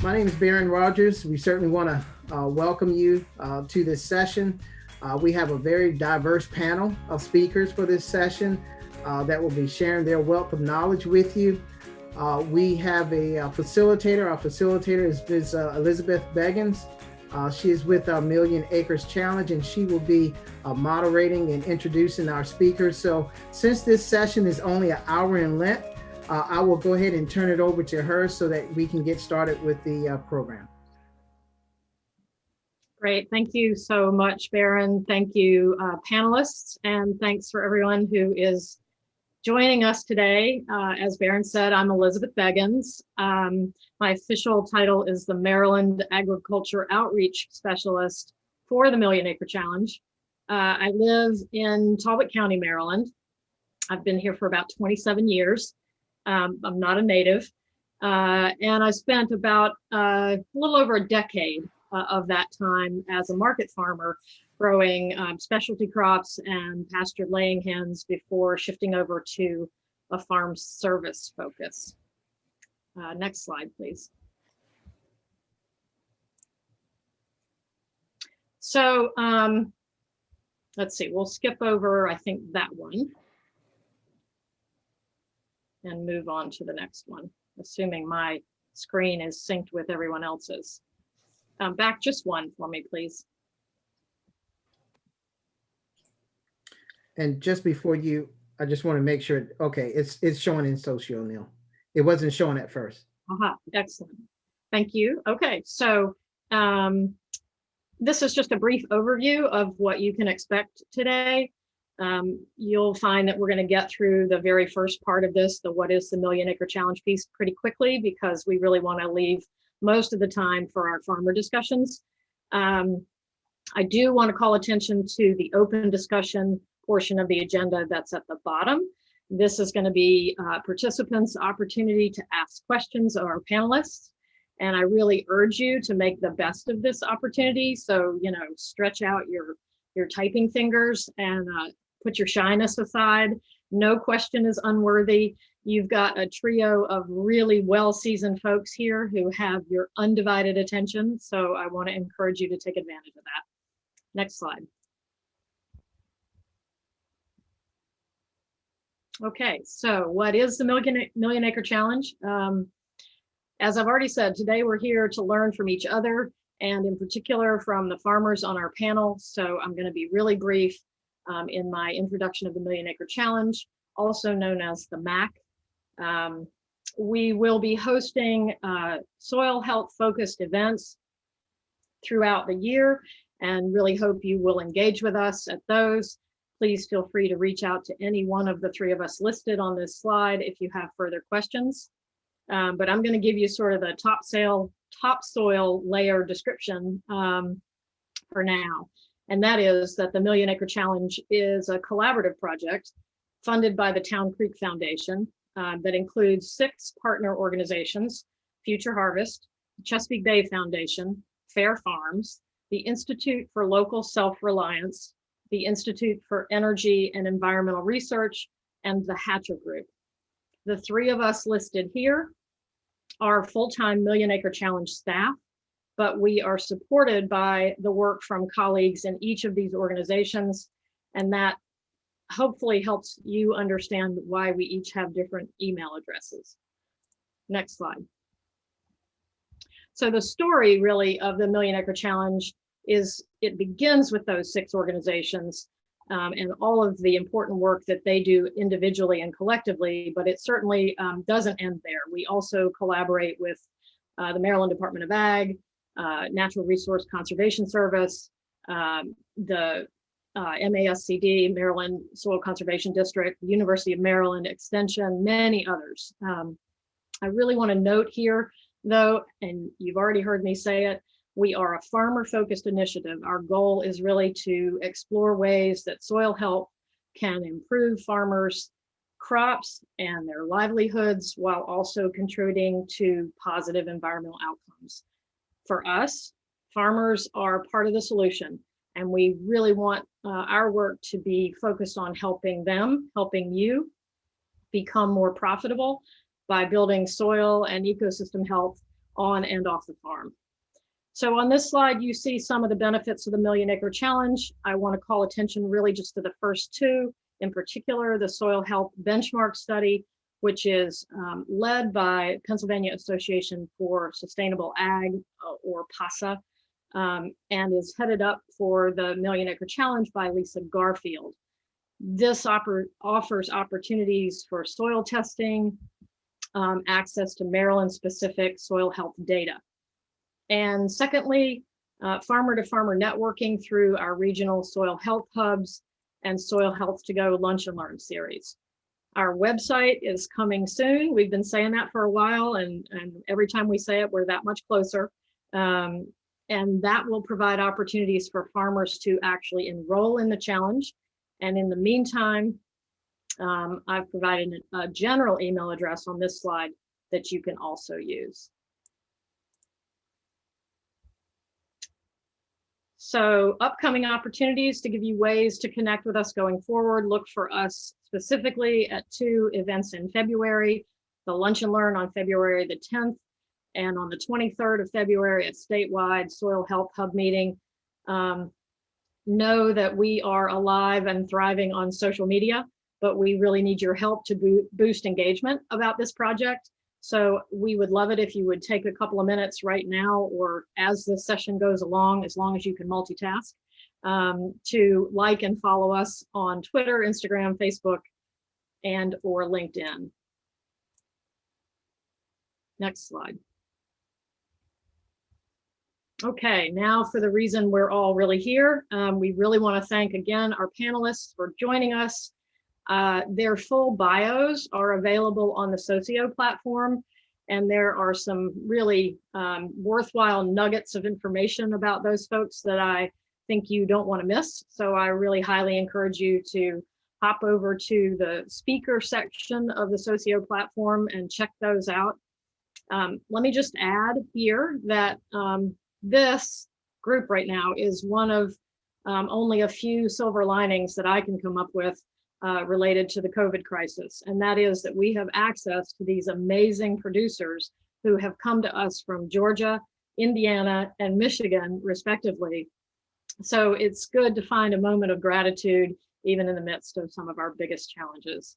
My name is Baron Rogers. We certainly want to welcome you to this session. We have a very diverse panel of speakers for this session that will be sharing their wealth of knowledge with you. We have a facilitator. Our facilitator is Ms. Elizabeth Beggins. She is with our Million Acres Challenge, and she will be moderating and introducing our speakers. So since this session is only an hour in length, I will go ahead and turn it over to her so that we can get started with the program. Great, thank you so much, Baron. Thank you, panelists, and thanks for everyone who is joining us today. As Baron said, I'm Elizabeth Beggins. My official title is the Maryland Agriculture Outreach Specialist for the Million Acre Challenge. I live in Talbot County, Maryland. I've been here for about 27 years. I'm not a native, and I spent about a little over a decade of that time as a market farmer, growing specialty crops and pastured laying hens before shifting over to a farm service focus. Next slide, please. So let's see, we'll skip over, I think, that one and move on to the next one, assuming my screen is synced with everyone else's. Back just one for me, please. And just before you, I just want to make sure, okay, it's showing in Socio now. It wasn't showing at first. Excellent. Thank you. Okay, so this is just a brief overview of what you can expect today. You'll find that we're going to get through the very first part of this, the what is the Million Acre Challenge piece, pretty quickly, because we really want to leave most of the time for our farmer discussions. I do want to call attention to the open discussion portion of the agenda that's at the bottom. This is going to be participants' opportunity to ask questions of our panelists. And I really urge you to make the best of this opportunity. So, you know, stretch out your typing fingers and put your shyness aside. No question is unworthy. You've got a trio of really well-seasoned folks here who have your undivided attention. So I want to encourage you to take advantage of that. Next slide. Okay, so what is the Million Acre Challenge? As I've already said, today we're here to learn from each other, and in particular from the farmers on our panel. So I'm going to be really brief in my introduction of the Million Acre Challenge, also known as the MAC. We will be hosting soil health focused events throughout the year, and really hope you will engage with us at those. Please feel free to reach out to any one of the three of us listed on this slide if you have further questions. But I'm going to give you sort of the topsoil layer description for now. And that is that the Million Acre Challenge is a collaborative project funded by the Town Creek Foundation that includes 6 partner organizations: Future Harvest, Chesapeake Bay Foundation, Fair Farms, the Institute for Local Self-Reliance, the Institute for Energy and Environmental Research, and the Hatcher Group. The 3 of us listed here are full-time Million Acre Challenge staff, but we are supported by the work from colleagues in each of these organizations, and that hopefully helps you understand why we each have different email addresses. Next slide. So the story really of the Million Acre Challenge is it begins with those 6 organizations and all of the important work that they do individually and collectively, but it certainly doesn't end there. We also collaborate with the Maryland Department of Ag, Natural Resource Conservation Service, the MASCD, Maryland Soil Conservation District, University of Maryland Extension, many others. I really want to note here, though, and you've already heard me say it, we are a farmer-focused initiative. Our goal is really to explore ways that soil health can improve farmers' crops and their livelihoods while also contributing to positive environmental outcomes. For us, farmers are part of the solution, and we really want our work to be focused on helping them, helping you become more profitable by building soil and ecosystem health on and off the farm. So on this slide, you see some of the benefits of the Million Acre Challenge. I want to call attention really just to the first two, in particular, the Soil Health Benchmark Study, which is led by Pennsylvania Association for Sustainable Ag, or PASA, and is headed up for the Million Acre Challenge by Lisa Garfield. This offers opportunities for soil testing, access to Maryland-specific soil health data. And secondly, farmer-to-farmer networking through our regional soil health hubs and Soil Health to Go Lunch and Learn series. Our website is coming soon. We've been saying that for a while, and every time we say it, we're that much closer. And that will provide opportunities for farmers to actually enroll in the challenge. And in the meantime, I've provided a general email address on this slide that you can also use. So upcoming opportunities to give you ways to connect with us going forward. Look for us specifically at 2 events in February, the Lunch and Learn on February the 10th, and on the 23rd of February, a statewide Soil Health Hub meeting. Know that we are alive and thriving on social media, but we really need your help to boost engagement about this project. So we would love it if you would take a couple of minutes right now, or as the session goes along, as long as you can multitask, to like and follow us on Twitter, Instagram, Facebook, and or LinkedIn. Next slide. Okay, now for the reason we're all really here. We really want to thank again our panelists for joining us. Their full bios are available on the Socio platform, and there are some really worthwhile nuggets of information about those folks that I think you don't want to miss. So I really highly encourage you to hop over to the speaker section of the Socio platform and check those out. Let me just add here that this group right now is one of only a few silver linings that I can come up with related to the COVID crisis. And that is that we have access to these amazing producers who have come to us from Georgia, Indiana, and Michigan, respectively. So it's good to find a moment of gratitude, even in the midst of some of our biggest challenges.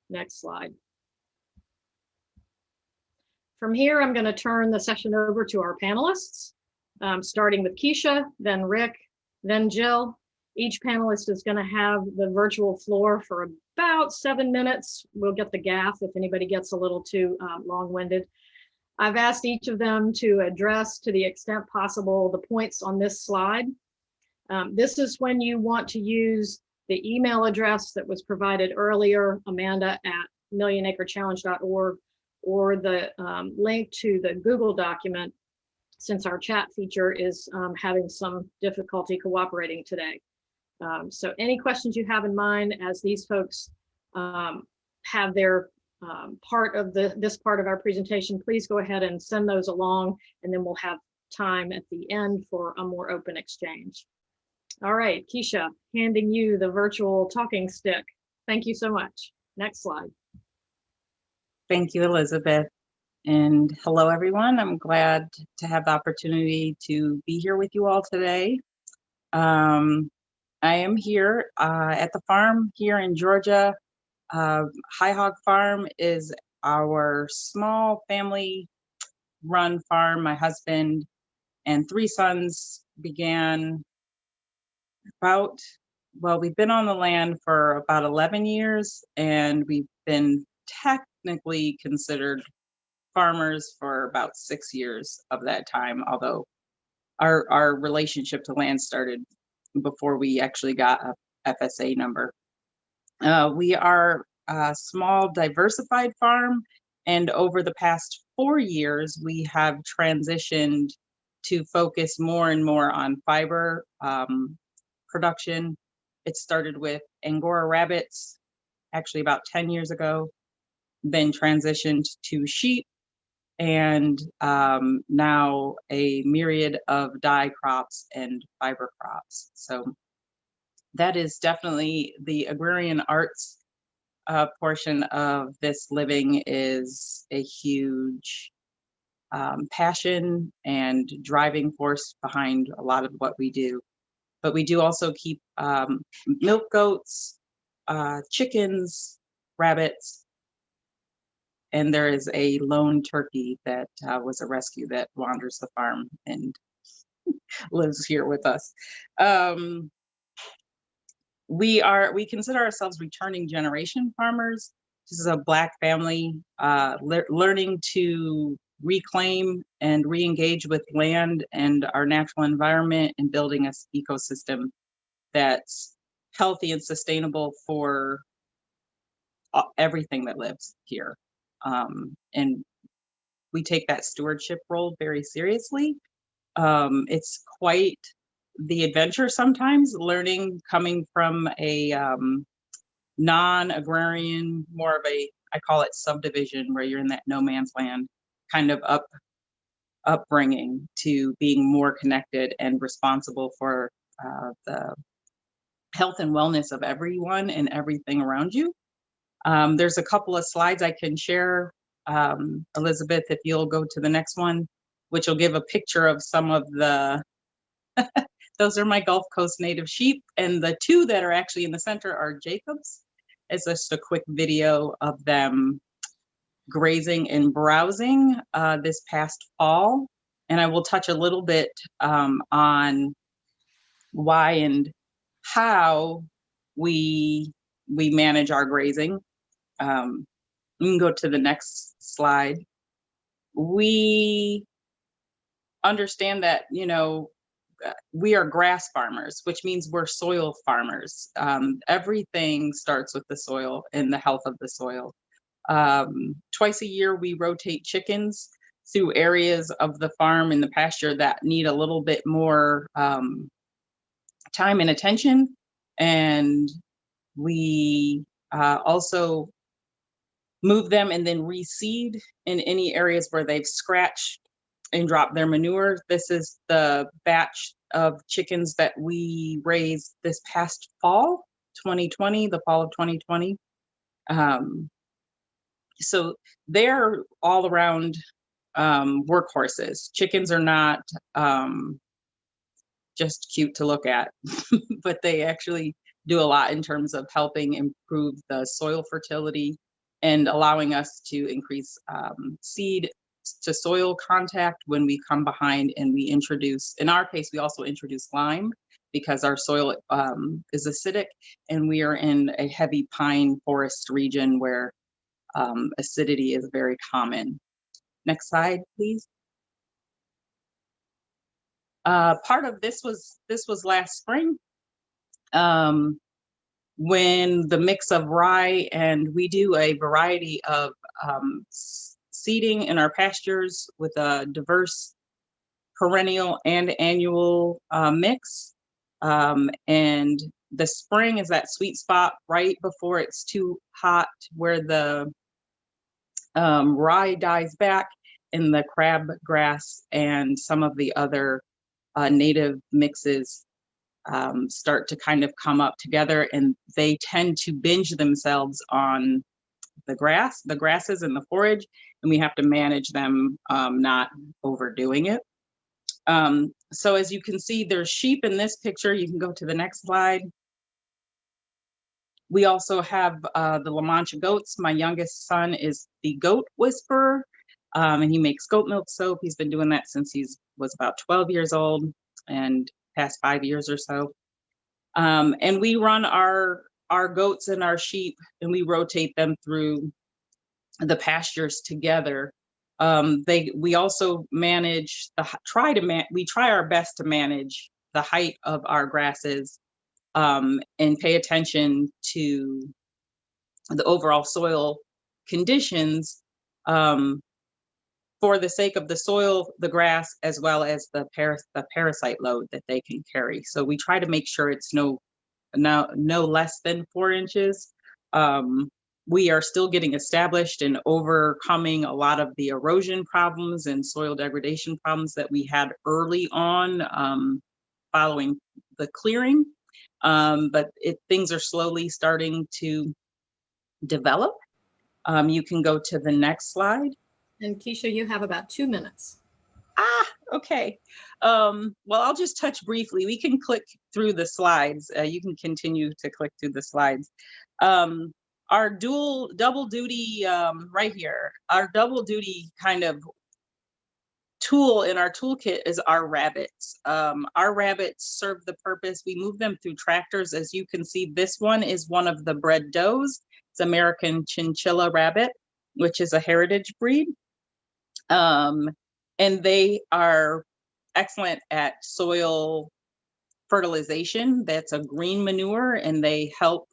Next slide. From here, I'm going to turn the session over to our panelists, starting with Keisha, then Rick, then Jill. Each panelist is going to have the virtual floor for about 7 minutes. We'll get the gaff if anybody gets a little too long-winded. I've asked each of them to address, to the extent possible, the points on this slide. This is when you want to use the email address that was provided earlier, amanda@millionacrechallenge.org, or the link to the Google document, since our chat feature is having some difficulty cooperating today. So any questions you have in mind as these folks have their part of this part of our presentation, please go ahead and send those along, and then we'll have time at the end for a more open exchange. All right, Keisha, handing you the virtual talking stick. Thank you so much. Next slide. Thank you, Elizabeth. And hello, everyone. I'm glad to have the opportunity to be here with you all today. I am here at the farm here in Georgia. High Hog Farm is our small family-run farm. My husband and 3 sons began we've been on the land for about 11 years, and we've been technically considered farmers for about 6 years of that time, although our relationship to land started before we actually got a FSA number. We are a small diversified farm, and over the past 4 years, we have transitioned to focus more and more on fiber production. It started with Angora rabbits, actually about 10 years ago, then transitioned to sheep, and now a myriad of dye crops and fiber crops. So that is definitely the agrarian arts portion of this living is a huge passion and driving force behind a lot of what we do. But we do also keep milk goats, chickens, rabbits, and there is a lone turkey that was a rescue that wanders the farm and lives here with us. We consider ourselves returning generation farmers. This is a Black family learning to reclaim and re-engage with land and our natural environment and building an ecosystem that's healthy and sustainable for everything that lives here. And we take that stewardship role very seriously. It's quite the adventure sometimes, learning coming from a non-agrarian, more of a, I call it subdivision, where you're in that no man's land kind of upbringing, to being more connected and responsible for the health and wellness of everyone and everything around you. There's a couple of slides I can share, Elizabeth, if you'll go to the next one, which will give a picture of some of the, those are my Gulf Coast native sheep, and the two that are actually in the center are Jacobs. It's just a quick video of them grazing and browsing this past fall. And I will touch a little bit on why and how we manage our grazing. You can go to the next slide. We understand that, you know, we are grass farmers, which means we're soil farmers. Everything starts with the soil and the health of the soil. Twice a year, we rotate chickens through areas of the farm and the pasture that need a little bit more time and attention. And we also move them and then reseed in any areas where they've scratched and dropped their manure. This is the batch of chickens that we raised this past fall, 2020, the fall of 2020. So they're all around workhorses. Chickens are not just cute to look at, but they actually do a lot in terms of helping improve the soil fertility and allowing us to increase seed to soil contact when we come behind and we introduce, in our case, we also introduce lime because our soil is acidic and we are in a heavy pine forest region where acidity is very common. Next slide, please. Part of this was last spring, when the mix of rye, and we do a variety of seeding in our pastures with a diverse perennial and annual mix. And the spring is that sweet spot right before it's too hot, where the rye dies back and the crabgrass and some of the other native mixes start to kind of come up together, and they tend to binge themselves on the grasses and the forage, and we have to manage them, not overdoing it. So as you can see, there's sheep in this picture. You can go to the next slide. We also have the La Mancha goats. My youngest son is the goat whisperer, and he makes goat milk soap. He's been doing that since he was about 12 years old, and past 5 years or so. And we run our goats and our sheep, and we rotate them through the pastures together. We also manage we try our best to manage the height of our grasses, and pay attention to the overall soil conditions, for the sake of the soil, the grass, as well as the parasite load that they can carry. So we try to make sure it's no less than 4 inches. We are still getting established and overcoming a lot of the erosion problems and soil degradation problems that we had early on, following the clearing. But things are slowly starting to develop. You can go to the next slide. And Keisha, you have about 2 minutes. Okay. Well, I'll just touch briefly. We can click through the slides. You can continue to click through the slides. Our double duty right here, our double duty kind of tool in our toolkit is our rabbits. Our rabbits serve the purpose. We move them through tractors. As you can see, this one is one of the bred does. It's American chinchilla rabbit, which is a heritage breed. And they are excellent at soil fertilization. That's a green manure, and they help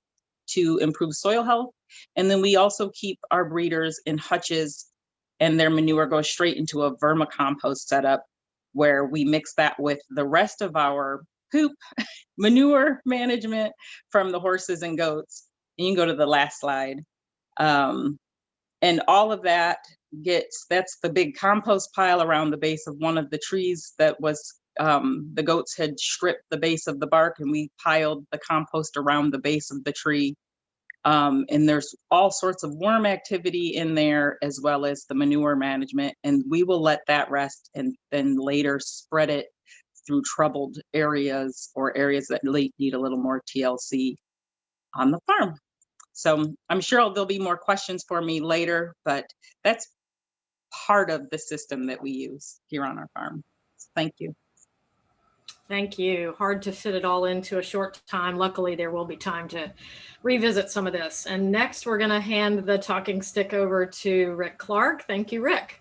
to improve soil health. And then we also keep our breeders in hutches, and their manure goes straight into a vermicompost setup where we mix that with the rest of our poop manure management from the horses and goats. And you can go to the last slide. And all of that that's the big compost pile around the base of one of the trees that was, the goats had stripped the base of the bark, and we piled the compost around the base of the tree. And there's all sorts of worm activity in there, as well as the manure management. And we will let that rest and then later spread it through troubled areas or areas that need a little more TLC on the farm. So I'm sure there'll be more questions for me later, but that's part of the system that we use here on our farm. Thank you. Thank you. Hard to fit it all into a short time. Luckily, there will be time to revisit some of this. And next, we're going to hand the talking stick over to Rick Clark. Thank you, Rick.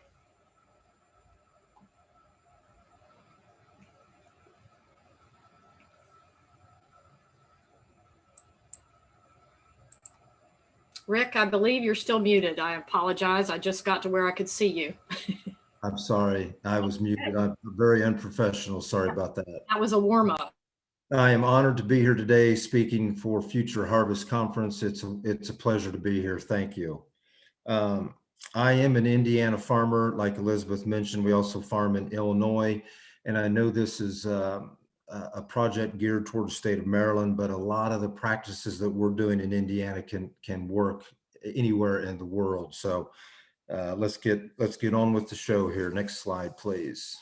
Rick, I believe you're still muted. I apologize. I just got to where I could see you. I'm sorry, I was muted. I'm very unprofessional. Sorry about that. That was a warm-up. I am honored to be here today speaking for Future Harvest Conference. It's a pleasure to be here. Thank you. I am an Indiana farmer. Like Elizabeth mentioned, we also farm in Illinois. And I know this is a project geared toward the state of Maryland, but a lot of the practices that we're doing in Indiana can work anywhere in the world. So let's get on with the show here. Next slide, please.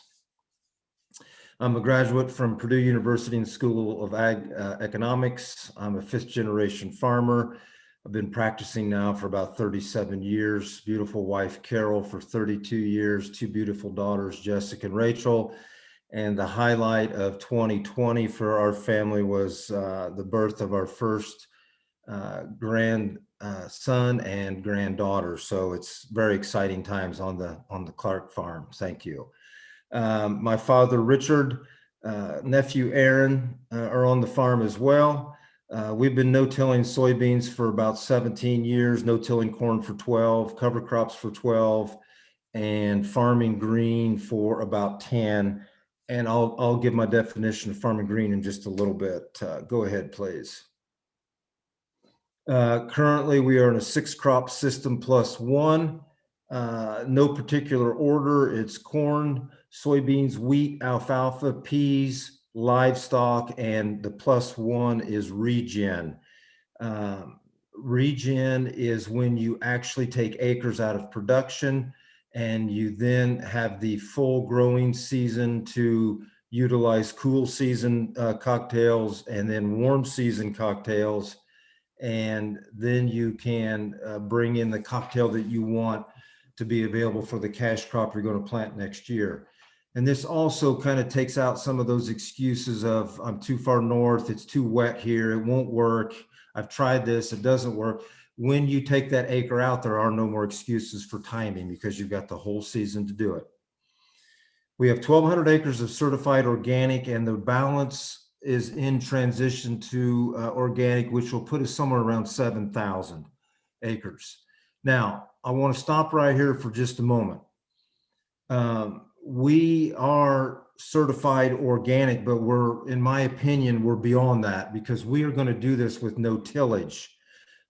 I'm a graduate from Purdue University in School of Economics. I'm a 5th generation farmer. I've been practicing now for about 37 years. Beautiful wife, Carol, for 32 years. 2 beautiful daughters, Jessica and Rachel. And the highlight of 2020 for our family was the birth of our first grandson and granddaughter. So it's very exciting times on the Clark farm. Thank you. My father, Richard, nephew, Aaron, are on the farm as well. We've been no-tilling soybeans for about 17 years, no-tilling corn for 12, cover crops for 12, and farming green for about 10. And I'll give my definition of farming green in just a little bit. Go ahead, please. Currently, we are in a 6-crop system plus 1. No particular order. It's corn, soybeans, wheat, alfalfa, peas, livestock, and the plus 1 is regen. Regen is when you actually take acres out of production and you then have the full growing season to utilize cool season cocktails and then warm season cocktails. And then you can bring in the cocktail that you want to be available for the cash crop you're going to plant next year. And this also kind of takes out some of those excuses of I'm too far north, it's too wet here, it won't work, I've tried this, it doesn't work. When you take that acre out, there are no more excuses for timing because you've got the whole season to do it. We have 1,200 acres of certified organic, and the balance is in transition to organic, which will put us somewhere around 7,000 acres. Now, I want to stop right here for just a moment. We are certified organic, but in my opinion, we're beyond that because we are going to do this with no tillage.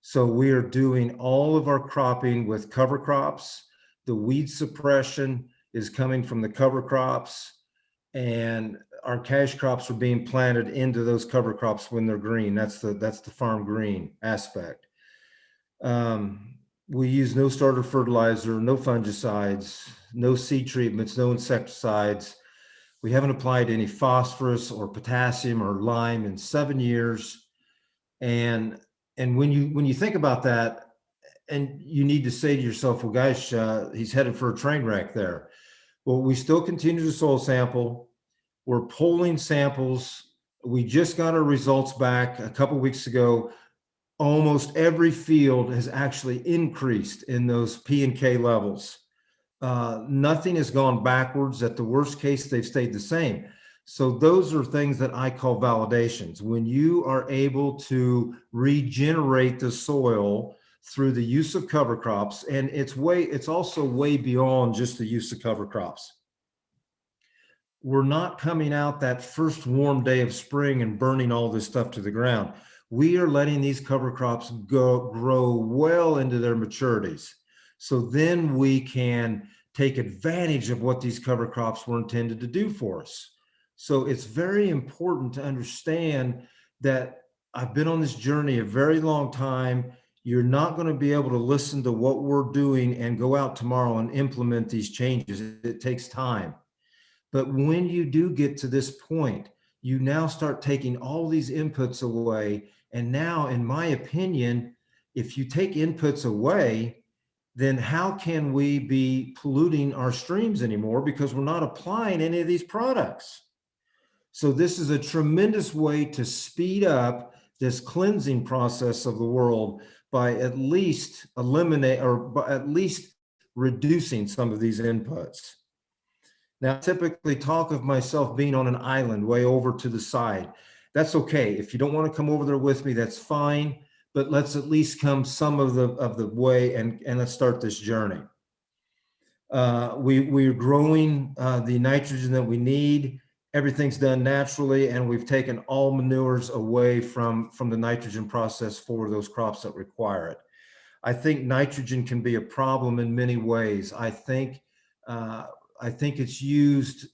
So we are doing all of our cropping with cover crops. The weed suppression is coming from the cover crops, and our cash crops are being planted into those cover crops when they're green. That's the farm green aspect. We use no starter fertilizer, no fungicides, no seed treatments, no insecticides. We haven't applied any phosphorus or potassium or lime in 7 years. And when you think about that, and you need to say to yourself, well, guys, he's headed for a train wreck there. Well, we still continue to soil sample. We're pulling samples. We just got our results back a couple weeks ago. Almost every field has actually increased in those P and K levels. Nothing has gone backwards. At the worst case, they've stayed the same. So those are things that I call validations. When you are able to regenerate the soil through the use of cover crops, and it's also way beyond just the use of cover crops. We're not coming out that first warm day of spring and burning all this stuff to the ground. We are letting these cover crops grow well into their maturities. So then we can take advantage of what these cover crops were intended to do for us. So it's very important to understand that I've been on this journey a very long time. You're not going to be able to listen to what we're doing and go out tomorrow and implement these changes. It takes time. But when you do get to this point, you now start taking all these inputs away. And now, in my opinion, if you take inputs away, then how can we be polluting our streams anymore, because we're not applying any of these products? So this is a tremendous way to speed up this cleansing process of the world by at least reducing some of these inputs. Now, I typically talk of myself being on an island way over to the side. That's okay. If you don't want to come over there with me, that's fine. But let's at least come some of the way, and let's start this journey. We're growing the nitrogen that we need. Everything's done naturally, and we've taken all manures away from the nitrogen process for those crops that require it. I think nitrogen can be a problem in many ways. I think it's used.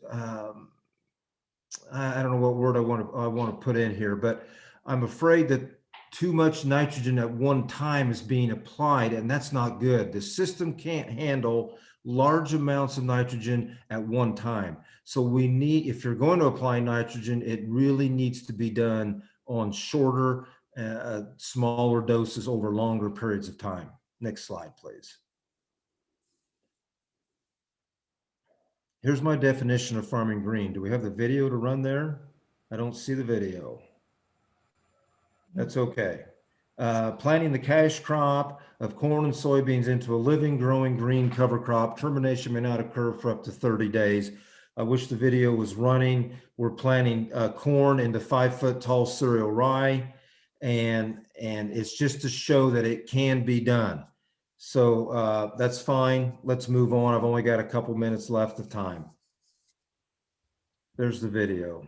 I don't know what word I want to put in here, but I'm afraid that too much nitrogen at one time is being applied, and that's not good. The system can't handle large amounts of nitrogen at one time. So we need, if you're going to apply nitrogen, it really needs to be done on shorter, smaller doses over longer periods of time. Next slide, please. Here's my definition of farming green. Do we have the video to run there? I don't see the video. That's okay. Planting the cash crop of corn and soybeans into a living, growing green cover crop. Termination may not occur for up to 30 days. I wish the video was running. We're planting corn into 5-foot tall cereal rye, and it's just to show that it can be done. So that's fine. Let's move on. I've only got a couple minutes left of time. There's the video.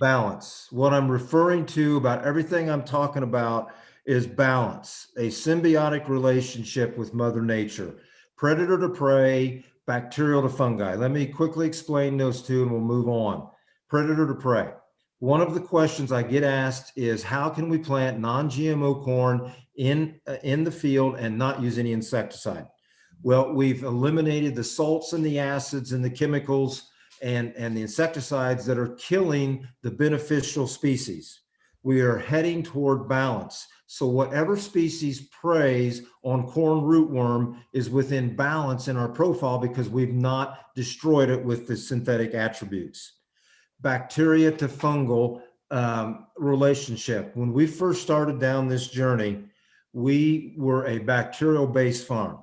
Balance. What I'm referring to about everything I'm talking about is balance, a symbiotic relationship with Mother Nature, predator to prey, bacterial to fungi. Let me quickly explain those two and we'll move on. Predator to prey. One of the questions I get asked is, how can we plant non-GMO corn in the field and not use any insecticide? Well, we've eliminated the salts and the acids and the chemicals and the insecticides that are killing the beneficial species. We are heading toward balance. So whatever species preys on corn rootworm is within balance in our profile because we've not destroyed it with the synthetic attributes. Bacteria to fungal relationship. When we first started down this journey, we were a bacterial-based farm.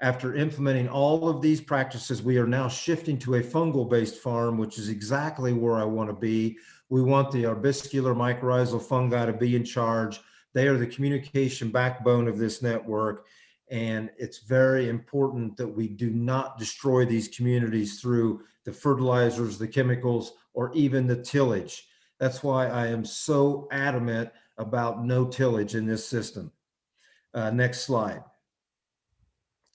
After implementing all of these practices, we are now shifting to a fungal-based farm, which is exactly where I want to be. We want the arbuscular mycorrhizal fungi to be in charge. They are the communication backbone of this network. And it's very important that we do not destroy these communities through the fertilizers, the chemicals, or even the tillage. That's why I am so adamant about no tillage in this system. Next slide.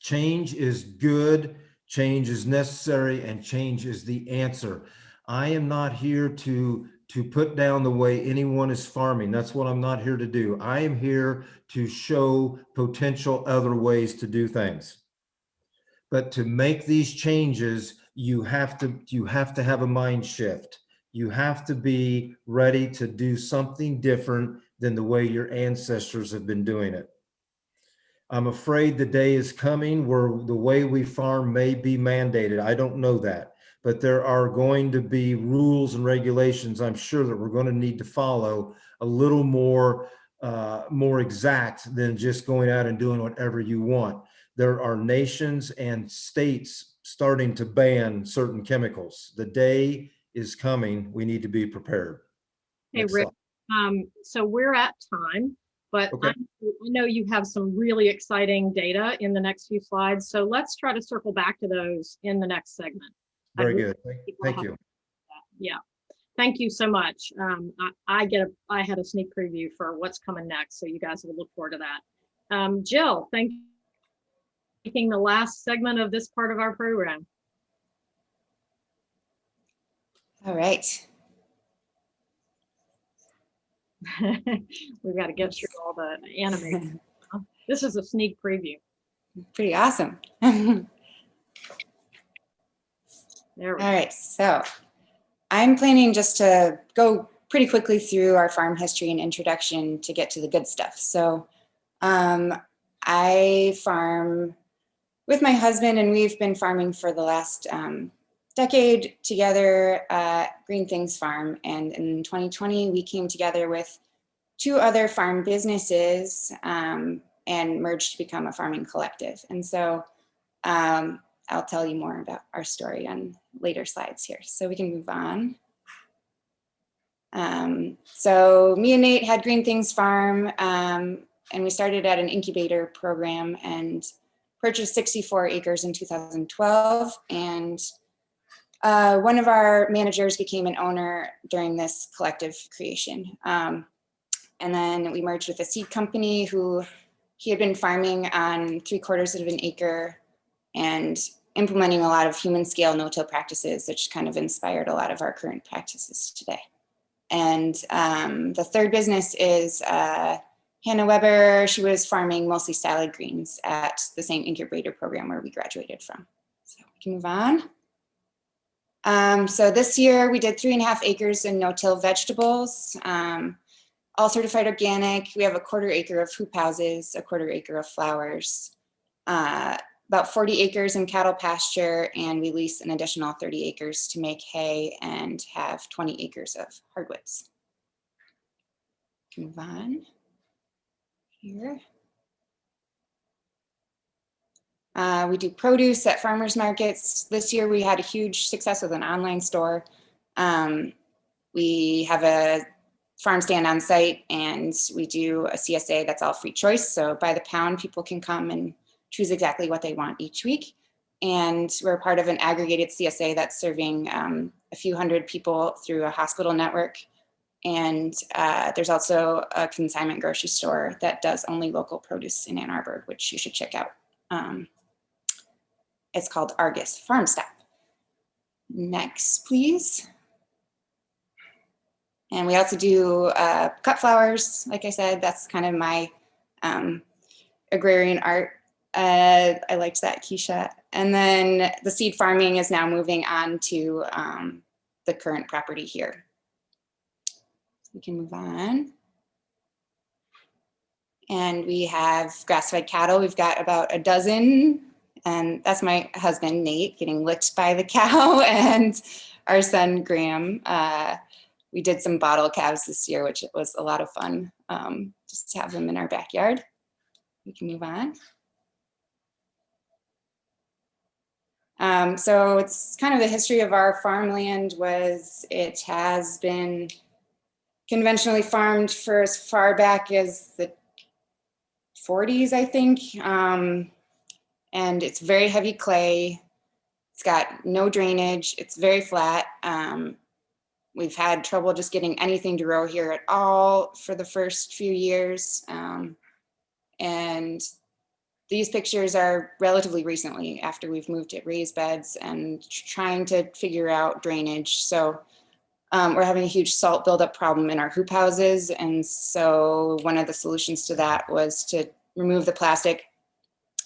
Change is good, change is necessary, and change is the answer. I am not here to to put down the way anyone is farming. That's what I'm not here to do. I am here to show potential other ways to do things. But to make these changes, you have to have a mind shift. You have to be ready to do something different than the way your ancestors have been doing it. I'm afraid the day is coming where the way we farm may be mandated. I don't know that, but there are going to be rules and regulations, I'm sure, that we're going to need to follow a little more exact than just going out and doing whatever you want. There are nations and states starting to ban certain chemicals. The day is coming. We need to be prepared. Hey, Next Rick, slide. so we're at time, but Okay. I know you have some really exciting data in the next few slides. So let's try to circle back to those in the next segment. Very good. Thank you. Yeah, thank you so much. I had a sneak preview for what's coming next, so you guys will look forward to that. Jill, thank you for taking the last segment of this part of our program. All right. We've got to get through all the animation. This is a sneak preview. Pretty awesome. There we All go. right, so I'm planning just to go pretty quickly through our farm history and introduction to get to the good stuff. So I farm with my husband, and we've been farming for the last decade together at Green Things Farm. And in 2020, we came together with 2 other farm businesses and merged to become a farming collective. And so I'll tell you more about our story on later slides here. So we can move on. So me and Nate had Green Things Farm, and we started at an incubator program and purchased 64 acres in 2012. And one of our managers became an owner during this collective creation. And then we merged with a seed company who he had been farming on 3/4 of an acre and implementing a lot of human scale no-till practices, which kind of inspired a lot of our current practices today. And the third business is Hannah Weber. She was farming mostly salad greens at the same incubator program where we graduated from. So we can move on. So this year we did 3.5 acres in no-till vegetables, all certified organic. We have a 1/4 acre of hoop houses, a 1/4 acre of flowers, about 40 acres in cattle pasture, and we lease an additional 30 acres to make hay and have 20 acres of hardwoods. Move on here. We do produce at farmers markets. This year we had a huge success with an online store. We have a farm stand on site, and we do a CSA that's all free choice. So by the pound, people can come and choose exactly what they want each week. And we're part of an aggregated CSA that's serving a few hundred people through a hospital network. And there's also a consignment grocery store that does only local produce in Ann Arbor, which you should check out. It's called Argus Farm Stop. Next, please. And we also do cut flowers. Like I said, that's kind of my agrarian art. I liked that, Keisha. And then the seed farming is now moving on to the current property here. We can move on. And we have grass-fed cattle. We've got about a dozen, and that's my husband, Nate, getting licked by the cow, and our son, Graham. We did some bottle calves this year, which was a lot of fun, just to have them in our backyard. We can move on. So it's kind of the history of our farmland was it has been conventionally farmed for as far back as the 40s, I think. And it's very heavy clay. It's got no drainage. It's very flat. We've had trouble just getting anything to grow here at all for the first few years. And these pictures are relatively recently after we've moved to raised beds and trying to figure out drainage. So we're having a huge salt buildup problem in our hoop houses. And so one of the solutions to that was to remove the plastic.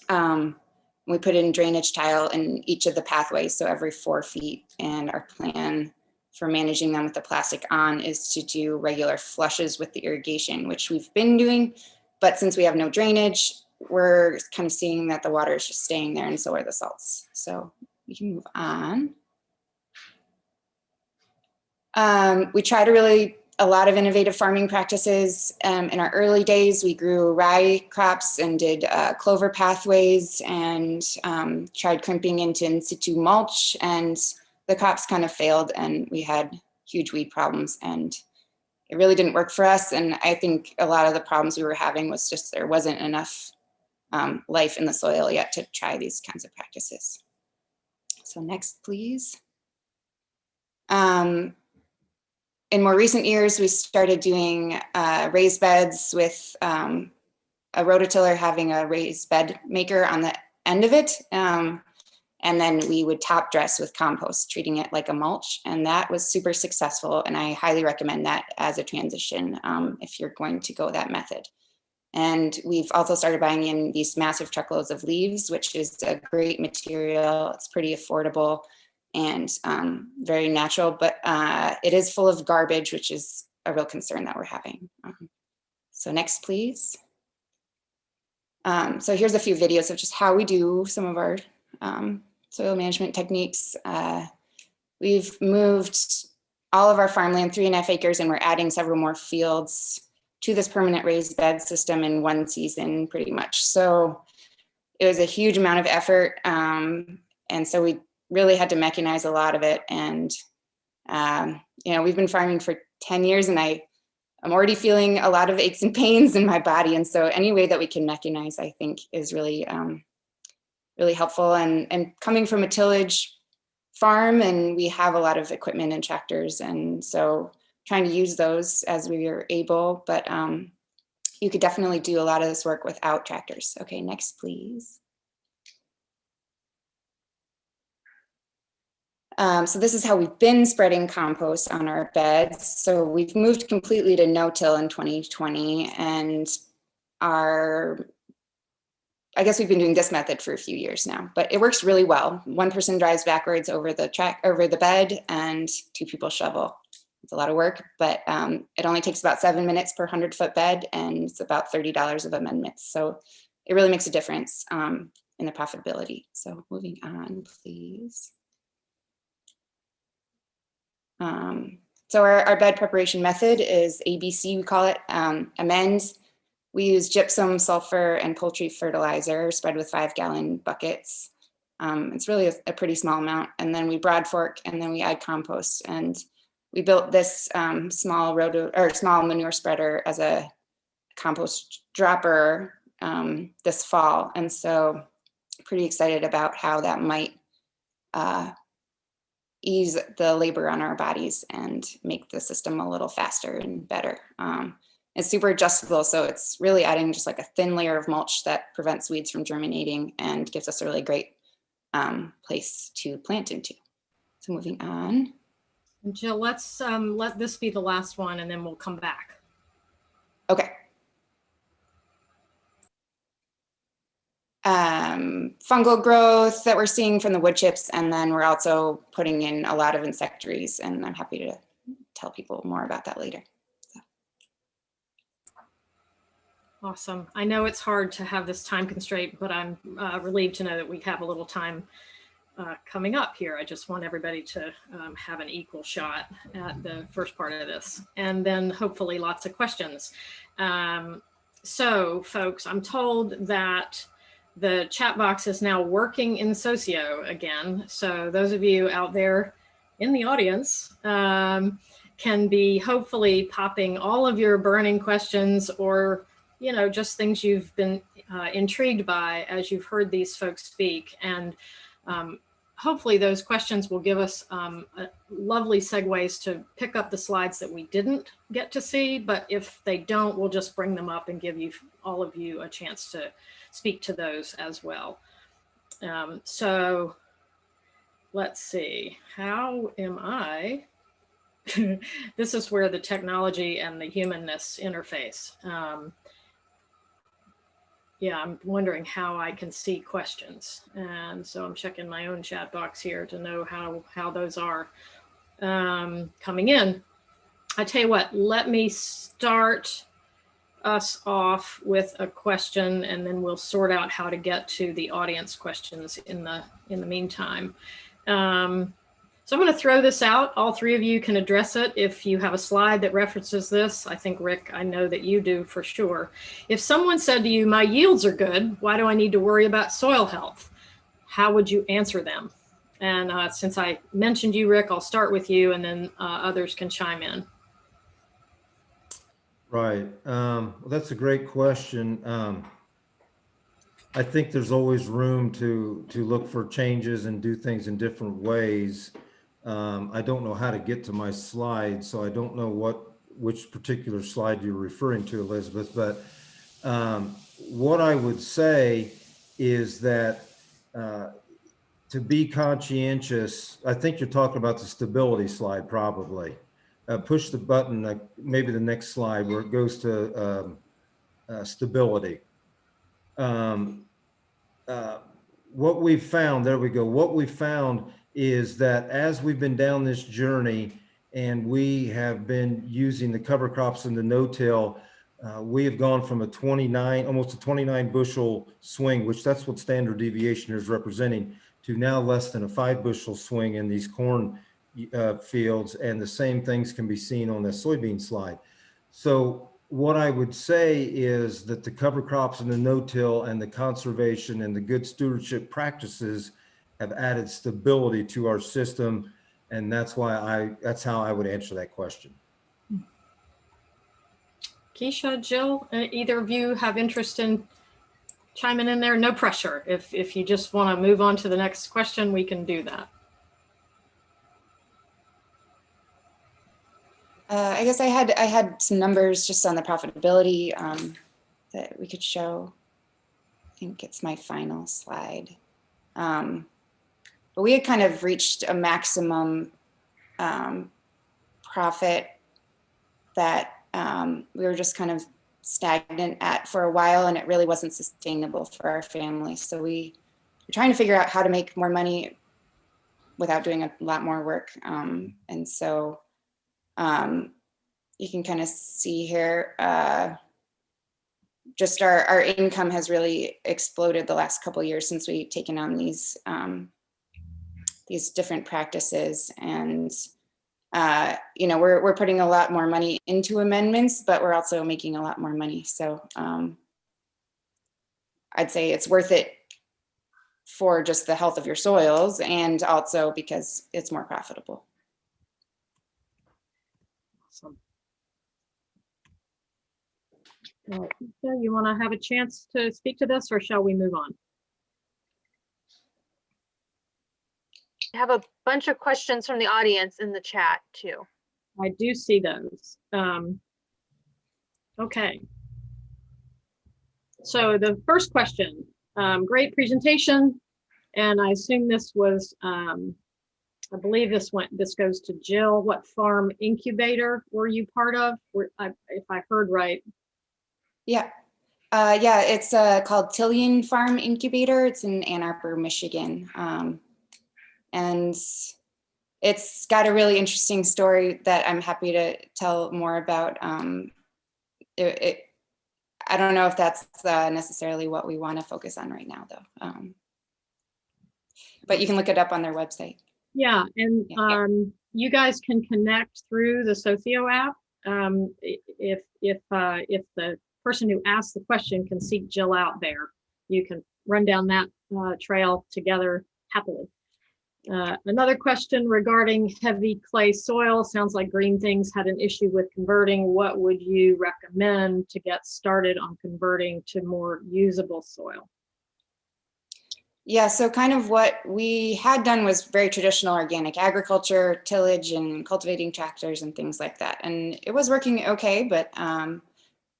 We put in drainage tile in each of the pathways, so every 4 feet. And our plan for managing them with the plastic on is to do regular flushes with the irrigation, which we've been doing. But since we have no drainage, we're kind of seeing that the water is just staying there, and so are the salts. So we can move on. We tried a lot of innovative farming practices. In our early days, we grew rye crops and did clover pathways and tried crimping into in situ mulch, and the crops kind of failed and we had huge weed problems and it really didn't work for us. And I think a lot of the problems we were having was just there wasn't enough life in the soil yet to try these kinds of practices. So next, please. In more recent years, we started doing raised beds with a rototiller having a raised bed maker on the end of it. And then we would top dress with compost, treating it like a mulch. And that was super successful. And I highly recommend that as a transition if you're going to go that method. And we've also started buying in these massive truckloads of leaves, which is a great material. It's pretty affordable and very natural, but it is full of garbage, which is a real concern that we're having. So next, please. So here's a few videos of just how we do some of our soil management techniques. We've moved all of our farmland 3.5 acres, and we're adding several more fields to this permanent raised bed system in one season, pretty much. So it was a huge amount of effort. And so we really had to mechanize a lot of it. And, you know, we've been farming for 10 years and I'm already feeling a lot of aches and pains in my body. And so any way that we can mechanize, I think, is really, really helpful. And coming from a tillage farm, and we have a lot of equipment and tractors. And so trying to use those as we are able, but you could definitely do a lot of this work without tractors. Okay, next, please. So this is how we've been spreading compost on our beds. So we've moved completely to no-till in 2020, and I guess we've been doing this method for a few years now, but it works really well. One person drives backwards over the bed, and 2 people shovel. It's a lot of work, but it only takes about 7 minutes per 100-foot bed, and it's about $30 of amendments. So it really makes a difference in the profitability. So moving on, please. So our bed preparation method is ABC, we call it, amend. We use gypsum, sulfur, and poultry fertilizer spread with 5-gallon buckets. It's really a pretty small amount. And then we broad fork, and then we add compost. And we built this small manure spreader as a compost dropper this fall. And so pretty excited about how that might ease the labor on our bodies and make the system a little faster and better. It's super adjustable, so it's really adding just like a thin layer of mulch that prevents weeds from germinating and gives us a really great place to plant into. So moving on. Jill, let's let this be the last one and then we'll come back. Okay. Fungal growth that we're seeing from the wood chips, and then we're also putting in a lot of insectaries, and I'm happy to tell people more about that later. So. Awesome. I know it's hard to have this time constraint, but I'm relieved to know that we have a little time coming up here. I just want everybody to have an equal shot at the first part of this, and then hopefully lots of questions. So folks, I'm told that the chat box is now working in Socio again. So those of you out there in the audience can be hopefully popping all of your burning questions, or, you know, just things you've been intrigued by as you've heard these folks speak. And hopefully those questions will give us lovely segues to pick up the slides that we didn't get to see. But if they don't, we'll just bring them up and give you, all of you, a chance to speak to those as well. So let's see, how am I this is where the technology and the humanness interface. Yeah, I'm wondering how I can see questions. And so I'm checking my own chat box here to know how those are coming in. I tell you what, let me start us off with a question, and then we'll sort out how to get to the audience questions in the meantime. So I'm going to throw this out. All three of you can address it. If you have a slide that references this, I think, Rick, I know that you do for sure. If someone said to you, my yields are good, why do I need to worry about soil health? How would you answer them? And since I mentioned you, Rick, I'll start with you, and then others can chime in. Right. Well, that's a great question. I think there's always room to look for changes and do things in different ways. I don't know how to get to my slide, so I don't know which particular slide you're referring to, Elizabeth, but what I would say is that to be conscientious, I think you're talking about the stability slide probably. Push the button, maybe the next slide where it goes to stability. What we've found, there we go. What we found is that as we've been down this journey and we have been using the cover crops and the no-till, we have gone from almost a 29 bushel swing, which that's what standard deviation is representing, to now less than a 5 bushel swing in these corn fields. And the same things can be seen on the soybean slide. So what I would say is that the cover crops and the no-till and the conservation and the good stewardship practices have added stability to our system. And that's how I would answer that question. Keisha, Jill, either of you have interest in chiming in there? No pressure. If you just want to move on to the next question, we can do that. I guess I had some numbers just on the profitability that we could show. I think it's my final slide. But we had kind of reached a maximum profit that we were just kind of stagnant at for a while, and it really wasn't sustainable for our family. So we were trying to figure out how to make more money without doing a lot more work. And so you can kind of see here, just our income has really exploded the last couple of years since we've taken on these different practices. And we're putting a lot more money into amendments, but we're also making a lot more money. So I'd say it's worth it for just the health of your soils, and also because it's more profitable. Awesome. You want to have a chance to speak to this, or shall we move on? I have a bunch of questions from the audience in the chat too. I do see those. Okay. So the first question, great presentation. And I assume this was, I believe this goes to Jill. What farm incubator were you part of? If I heard right. Yeah. It's called Tillian Farm Incubator. It's in Ann Arbor, Michigan. And it's got a really interesting story that I'm happy to tell more about. I don't know if that's necessarily what we want to focus on right now, though. But you can look it up on their website. Yeah, and you guys can connect through the Socio app. If the person who asked the question can seek Jill out there, you can run down that trail together happily. Another question regarding heavy clay soil. Sounds like Green Things had an issue with converting. What would you recommend to get started on converting to more usable soil? Yeah, so kind of what we had done was very traditional organic agriculture, tillage and cultivating tractors and things like that. And it was working okay, but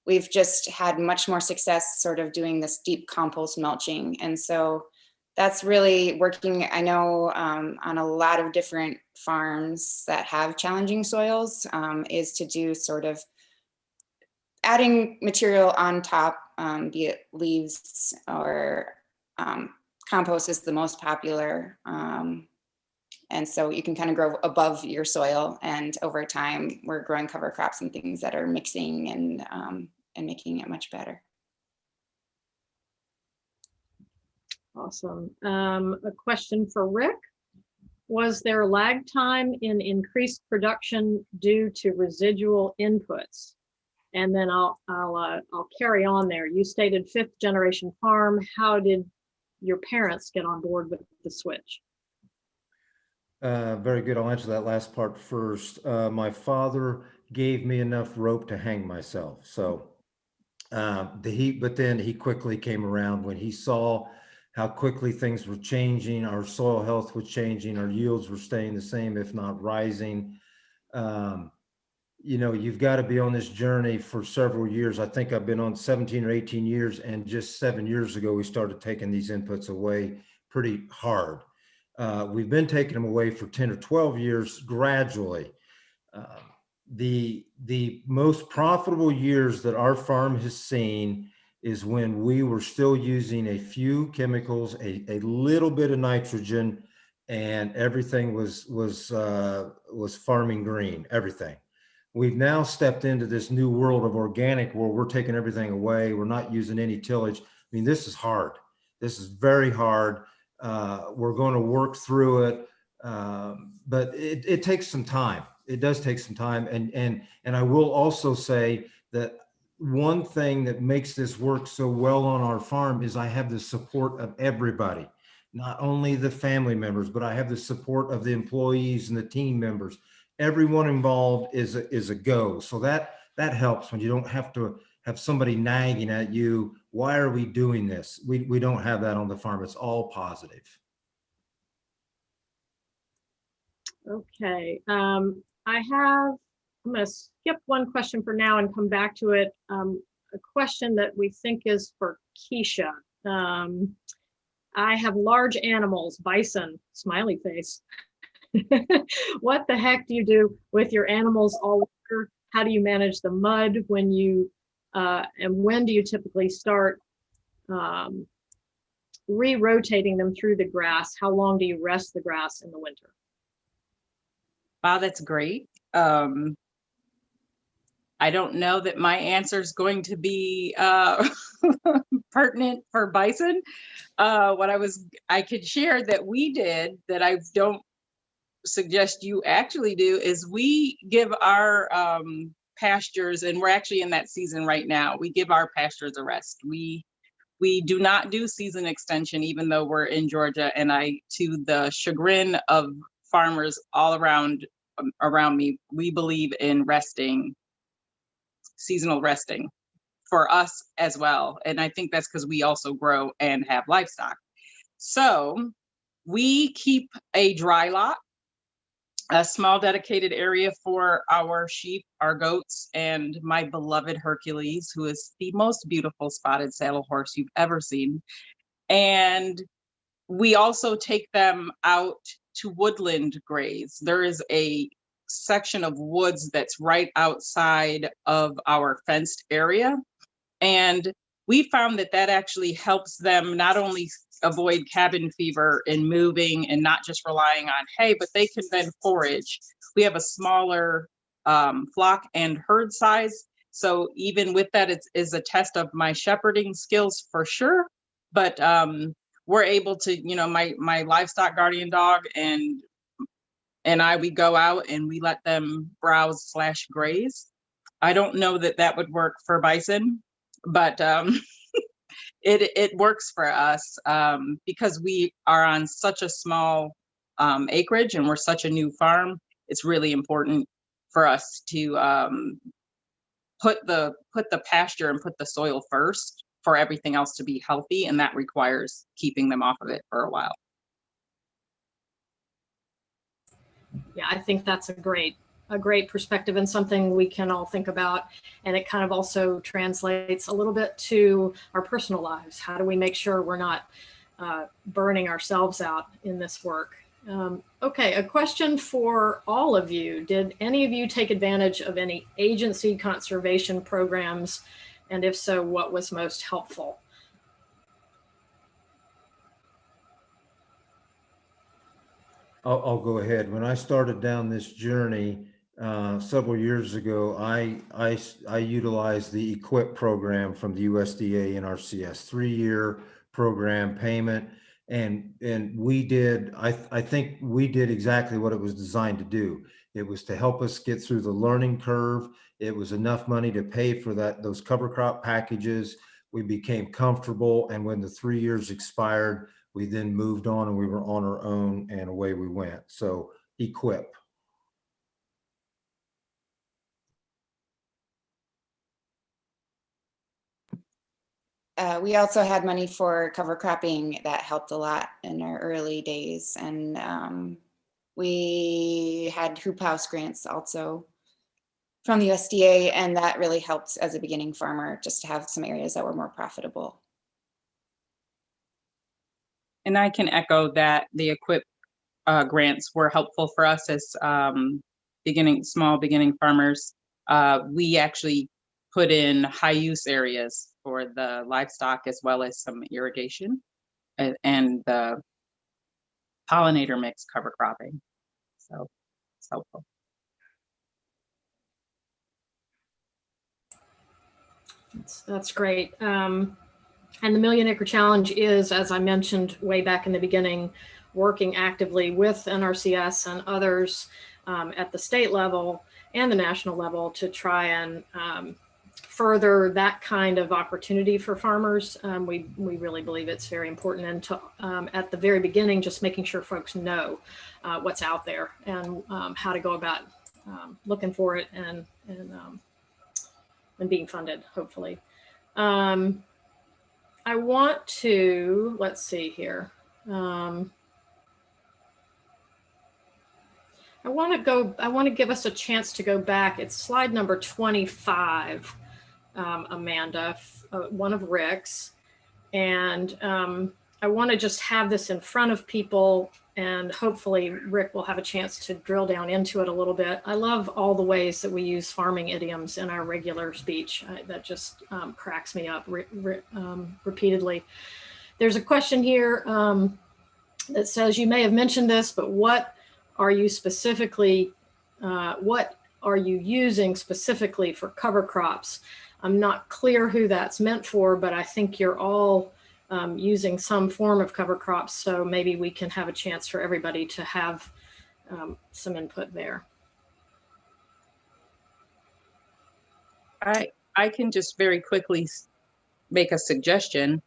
we've just had much more success sort of doing this deep compost mulching. And so that's really working, I know, on a lot of different farms that have challenging soils, is to do sort of adding material on top, be it leaves or compost is the most popular. And so you can kind of grow above your soil, and over time we're growing cover crops and things that are mixing and making it much better. Awesome. A question for Rick. Was there lag time in increased production due to residual inputs? And then I'll carry on there. You stated 5th generation farm. How did your parents get on board with the switch? Very good. I'll answer that last part first. My father gave me enough rope to hang myself. So but then he quickly came around when he saw how quickly things were changing. Our soil health was changing. Our yields were staying the same, if not rising. You know, you've got to be on this journey for several years. I think I've been on 17 or 18 years, and just 7 years ago, we started taking these inputs away pretty hard. We've been taking them away for 10 or 12 years gradually. The most profitable years that our farm has seen is when we were still using a few chemicals, a little bit of nitrogen, and everything was farming green, everything. We've now stepped into this new world of organic where we're taking everything away. We're not using any tillage. I mean, this is hard. This is very hard. We're going to work through it, but it takes some time. It does take some time. And I will also say that one thing that makes this work so well on our farm is I have the support of everybody, not only the family members, but I have the support of the employees and the team members. Everyone involved is a go. So that helps when you don't have to have somebody nagging at you. Why are we doing this? We don't have that on the farm. It's all positive. Okay. I'm going to skip one question for now and come back to it. A question that we think is for Keisha. I have large animals, bison, smiley face. What the heck do you do with your animals all winter? How do you manage the mud when you, and when do you typically start re-rotating them through the grass? How long do you rest the grass in the winter? Wow, that's great. I don't know that my answer is going to be pertinent for bison. I could share that we did that I don't suggest you actually do is we give our pastures, and we're actually in that season right now, we give our pastures a rest. We do not do season extension, even though we're in Georgia, and to the chagrin of farmers all around me, we believe in resting, seasonal resting for us as well. And I think that's because we also grow and have livestock. So we keep a dry lot, a small dedicated area for our sheep, our goats, and my beloved Hercules, who is the most beautiful spotted saddle horse you've ever seen. And we also take them out to woodland graze. There is a section of woods that's right outside of our fenced area. And we found that actually helps them not only avoid cabin fever and moving and not just relying on hay, but they can then forage. We have a smaller flock and herd size. So even with that, it is a test of my shepherding skills for sure. But we're able to, my livestock guardian dog and we go out and we let them browse/graze. I don't know that would work for bison, but it works for us because we are on such a small acreage and we're such a new farm. It's really important for us to put the pasture and put the soil first for everything else to be healthy, and that requires keeping them off of it for a while. Yeah, I think that's a great perspective and something we can all think about. And it kind of also translates a little bit to our personal lives. How do we make sure we're not burning ourselves out in this work. Okay, a question for all of you. Did any of you take advantage of any agency conservation programs? And if so, what was most helpful? I'll go ahead. When I started down this journey several years ago, I utilized the EQUIP program from the USDA NRCS, 3-year program payment. And we did, I think we did exactly what it was designed to do. It was to help us get through the learning curve. It was enough money to pay for those cover crop packages. We became comfortable. And when the 3 years expired, we then moved on and we were on our own and away we went. So EQUIP. We also had money for cover cropping that helped a lot in our early days. And we had hoop house grants also from the USDA, and that really helped as a beginning farmer just to have some areas that were more profitable. And I can echo that the EQUIP grants were helpful for us as small beginning farmers. We actually put in high use areas for the livestock as well as some irrigation and the pollinator mix cover cropping. So it's helpful. That's great. And the Million Acre Challenge is, as I mentioned way back in the beginning, working actively with NRCS and others at the state level and the national level to try and further that kind of opportunity for farmers. We really believe it's very important. And to, at the very beginning, just making sure folks know what's out there and how to go about looking for it and being funded, hopefully. I want to, let's see here. I want to give us a chance to go back. It's slide number 25, Amanda, one of Rick's. And I want to just have this in front of people, and hopefully Rick will have a chance to drill down into it a little bit. I love all the ways that we use farming idioms in our regular speech. That just cracks me up repeatedly. There's a question here that says, you may have mentioned this, but what are you specifically, what are you using specifically for cover crops? I'm not clear who that's meant for, but I think you're all using some form of cover crops. So maybe we can have a chance for everybody to have some input there. I can just very quickly make a suggestion.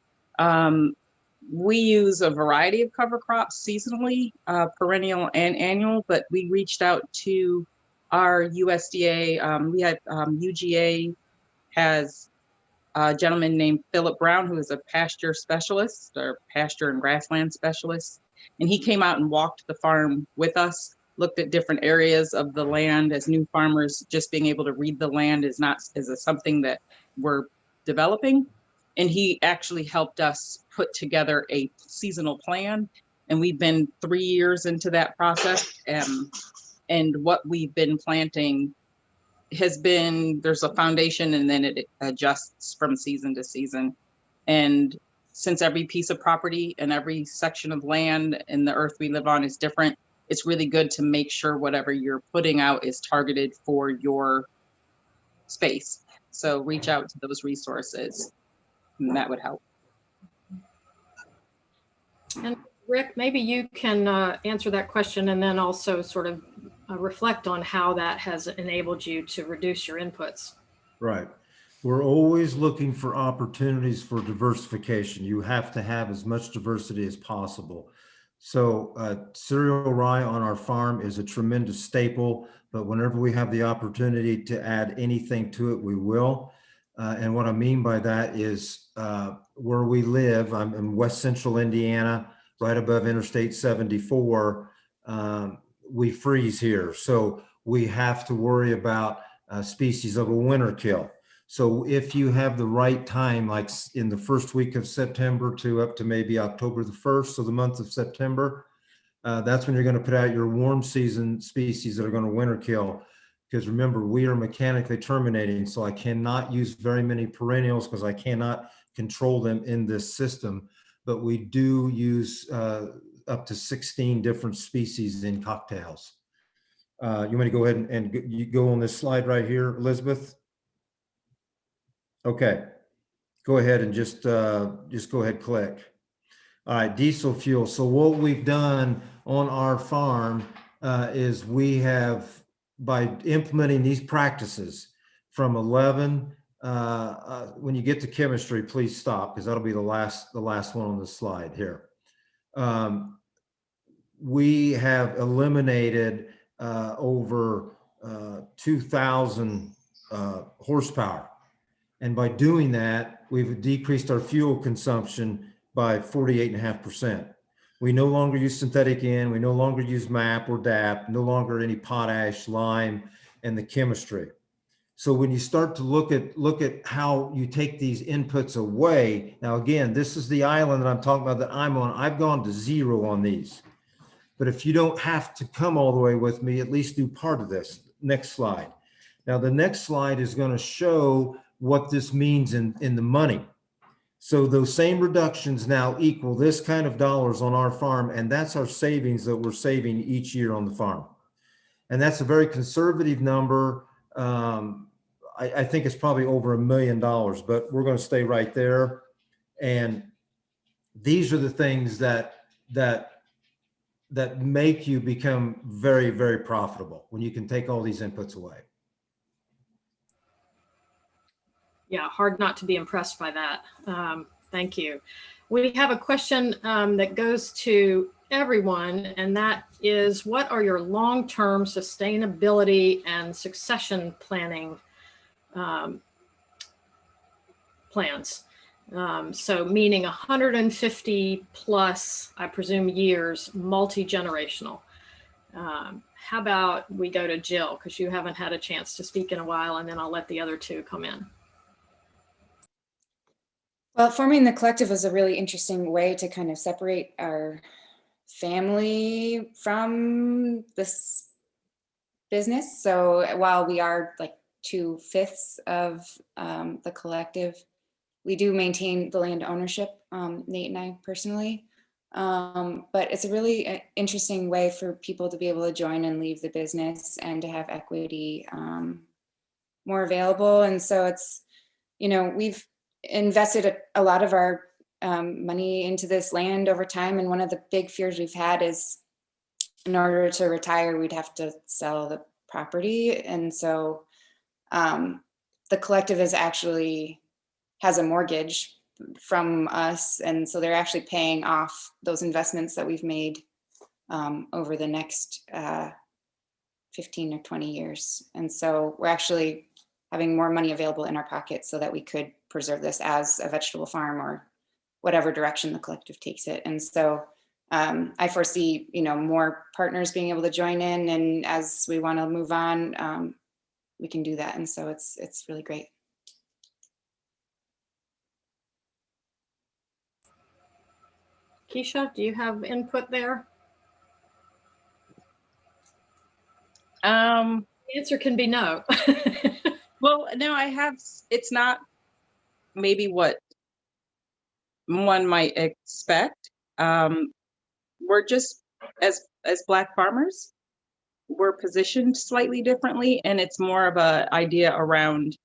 We use a variety of cover crops seasonally, perennial and annual, but we reached out to our USDA. We had UGA has a gentleman named Philip Brown, who is a pasture specialist or pasture and grassland specialist. And he came out and walked the farm with us, looked at different areas of the land. As new farmers, just being able to read the land is something that we're developing. And he actually helped us put together a seasonal plan. And we've been 3 years into that process. And what we've been planting has been, there's a foundation and then it adjusts from season to season. And since every piece of property and every section of land and the earth we live on is different, it's really good to make sure whatever you're putting out is targeted for your space. So reach out to those resources, and that would help. And Rick, maybe you can answer that question and then also sort of reflect on how that has enabled you to reduce your inputs. Right. We're always looking for opportunities for diversification. You have to have as much diversity as possible. So cereal rye on our farm is a tremendous staple, but whenever we have the opportunity to add anything to it, we will. And what I mean by that is where we live, I'm in West Central Indiana, right above Interstate 74, we freeze here. So we have to worry about species of a winter kill. So if you have the right time, like in the first week of September to up to maybe October the 1st, so the month of September, that's when you're going to put out your warm season species that are going to winter kill. Because remember, we are mechanically terminating, so I cannot use very many perennials because I cannot control them in this system. But we do use up to 16 different species in cocktails. You want me to go ahead and you go on this slide right here, Elizabeth? Okay, go ahead and just go ahead, click. All right, diesel fuel. So what we've done on our farm is we have, by implementing these practices from 11, when you get to chemistry, please stop because that'll be the last one on the slide here. We have eliminated over 2,000 horsepower. And by doing that, we've decreased our fuel consumption by 48.5%. We no longer use synthetic N, we no longer use MAP or DAP, no longer any potash, lime, and the chemistry. So when you start to look at how you take these inputs away, now again, this is the island that I'm talking about that I'm on. I've gone to 0 on these. But if you don't have to come all the way with me, at least do part of this. Next slide. Now the next slide is going to show what this means in the money. So those same reductions now equal this kind of dollars on our farm, and that's our savings that we're saving each year on the farm. And that's a very conservative number. I think it's probably over $1 million, but we're going to stay right there. And these are the things that make you become very, very profitable when you can take all these inputs away. Yeah, hard not to be impressed by that. Thank you. We have a question that goes to everyone, and that is, what are your long-term sustainability and succession planning plans? So meaning 150 plus, I presume, years, multi-generational. How about we go to Jill, because you haven't had a chance to speak in a while, and then I'll let the other two come in. Well, forming the collective was a really interesting way to kind of separate our family from this business. So while we are like 2/5 of the collective, we do maintain the land ownership, Nate and I personally. But it's a really interesting way for people to be able to join and leave the business and to have equity more available. And so it's, you know, we've invested a lot of our money into this land over time. And one of the big fears we've had is, in order to retire, we'd have to sell the property. And so the collective has a mortgage from us. And so they're actually paying off those investments that we've made over the next 15 or 20 years. And so we're actually having more money available in our pockets so that we could preserve this as a vegetable farm or whatever direction the collective takes it. And so I foresee, you know, more partners being able to join in, and as we want to move on, we can do that. And so it's really great. Keisha, do you have input there? The answer can be no. Well, no, I have, it's not maybe what one might expect. We're just, as Black farmers, we're positioned slightly differently, and it's more of an idea around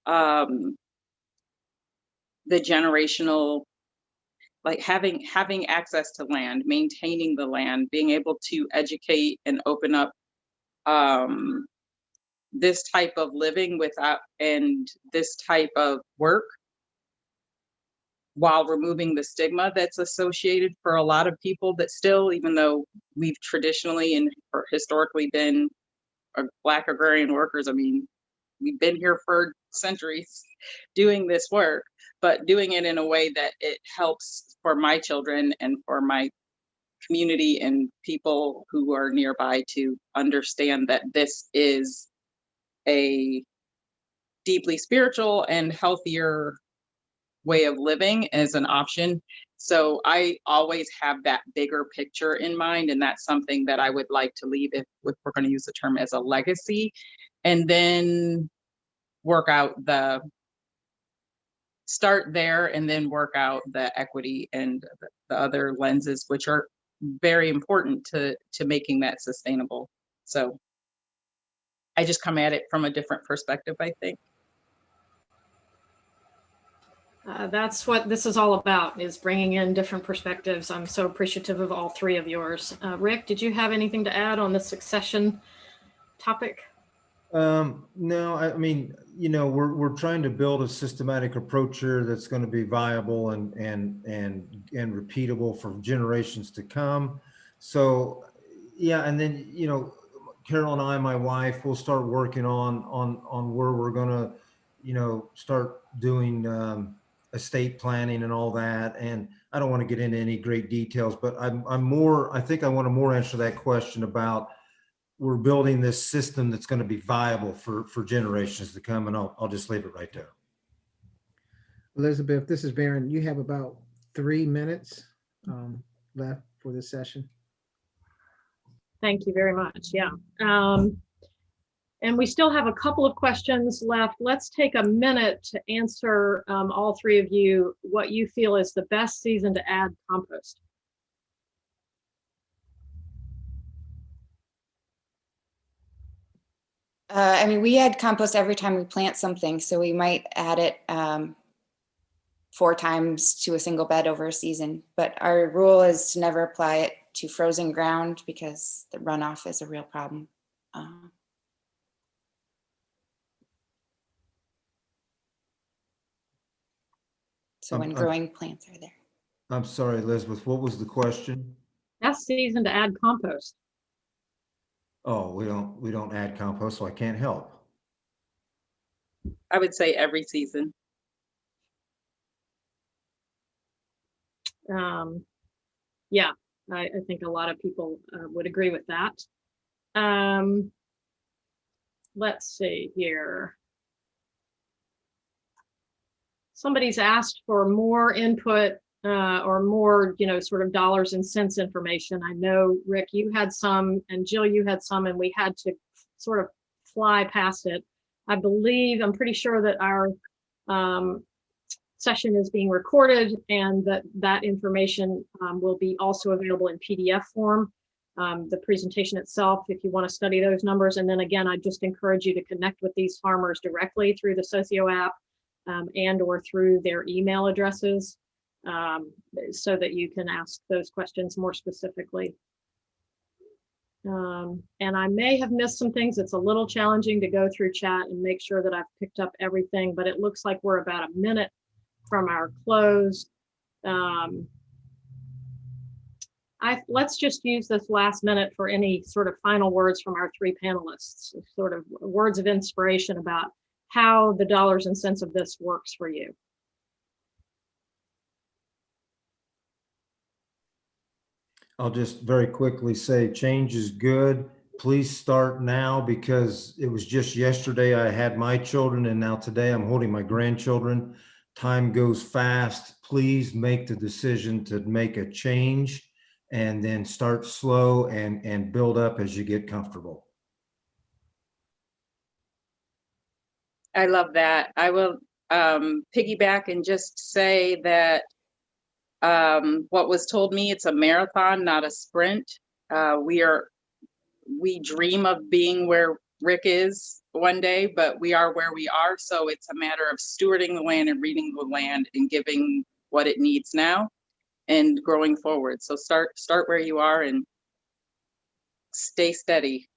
the generational, like having access to land, maintaining the land, being able to educate and open up this type of living and this type of work, while removing the stigma that's associated for a lot of people that still, even though we've traditionally and historically been Black agrarian workers, I mean, we've been here for centuries doing this work, but doing it in a way that it helps for my children and for my community and people who are nearby to understand that this is a deeply spiritual and healthier way of living as an option. So I always have that bigger picture in mind, and that's something that I would like to leave, if we're going to use the term, as a legacy, and then start there and then work out the equity and the other lenses, which are very important to making that sustainable. So I just come at it from a different perspective, I think. That's what this is all about, is bringing in different perspectives. I'm so appreciative of all three of yours. Rick, did you have anything to add on the succession topic? No, I mean, we're trying to build a systematic approach here that's going to be viable and repeatable for generations to come. So, yeah, and then Carol and I, my wife, will start working on where we're going to, start doing estate planning and all that. And I don't want to get into any great details, but I think I want to more answer that question about, we're building this system that's going to be viable for generations to come. And I'll just leave it right there. Elizabeth, this is Baron. You have about 3 minutes left for this session. Thank you very much. Yeah. And we still have a couple of questions left. Let's take a minute to answer, all three of you, what you feel is the best season to add compost. I mean, we add compost every time we plant something, so we might add it 4 times to a single bed over a season. But our rule is to never apply it to frozen ground, because the runoff is a real problem. So when growing plants are there. I'm sorry, Elizabeth, what was the question? Best season to add compost. Oh, we don't add compost, so I can't help. I would say every season. Yeah, I think a lot of people would agree with that. Let's see here. Somebody's asked for more input or more, sort of dollars and cents information. I know, Rick, you had some, and Jill, you had some, and we had to sort of fly past it. I'm pretty sure that our session is being recorded, and that information will be also available in PDF form. The presentation itself, if you want to study those numbers. And then again, I just encourage you to connect with these farmers directly through the Socio app and or through their email addresses, so that you can ask those questions more specifically. And I may have missed some things. It's a little challenging to go through chat and make sure that I've picked up everything, but it looks like we're about a minute from our close. Let's just use this last minute for any sort of final words from our three panelists, sort of words of inspiration about how the dollars and cents of this works for you. I'll just very quickly say change is good. Please start now, because it was just yesterday I had my children, and now today I'm holding my grandchildren. Time goes fast. Please make the decision to make a change, and then start slow and build up as you get comfortable. I love that. I will piggyback and just say that what was told me, it's a marathon, not a sprint. We dream of being where Rick is one day, but we are where we are. So it's a matter of stewarding the land and reading the land and giving what it needs now and growing forward. So start where you are and stay steady.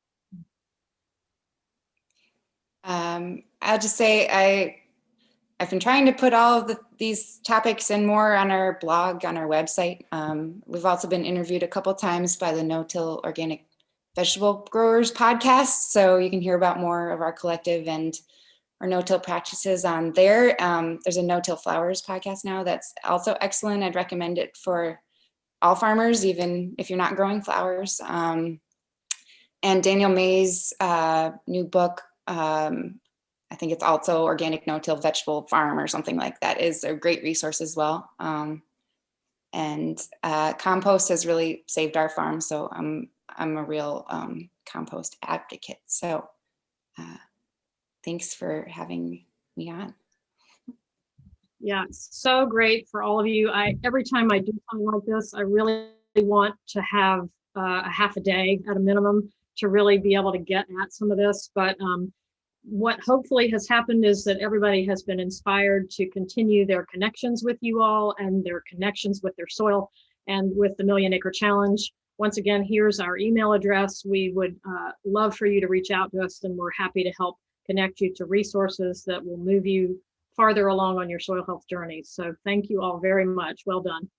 I'll just say I've been trying to put all of these topics and more on our blog, on our website. We've also been interviewed a couple times by the No-Till Organic Vegetable Growers podcast, so you can hear about more of our collective and our no-till practices on there. There's a No-Till Flowers podcast now that's also excellent. I'd recommend it for all farmers, even if you're not growing flowers. And Daniel May's new book, I think it's also Organic No-Till Vegetable Farm or something like that is a great resource as well. And compost has really saved our farm. So I'm a real compost advocate. So thanks for having me on. Yeah, it's so great for all of you. Every time I do something like this, I really want to have a half a day at a minimum to really be able to get at some of this. But what hopefully has happened is that everybody has been inspired to continue their connections with you all and their connections with their soil and with the Million Acre Challenge. Once again, here's our email address. We would love for you to reach out to us, and we're happy to help connect you to resources that will move you farther along on your soil health journey. So thank you all very much. Well done.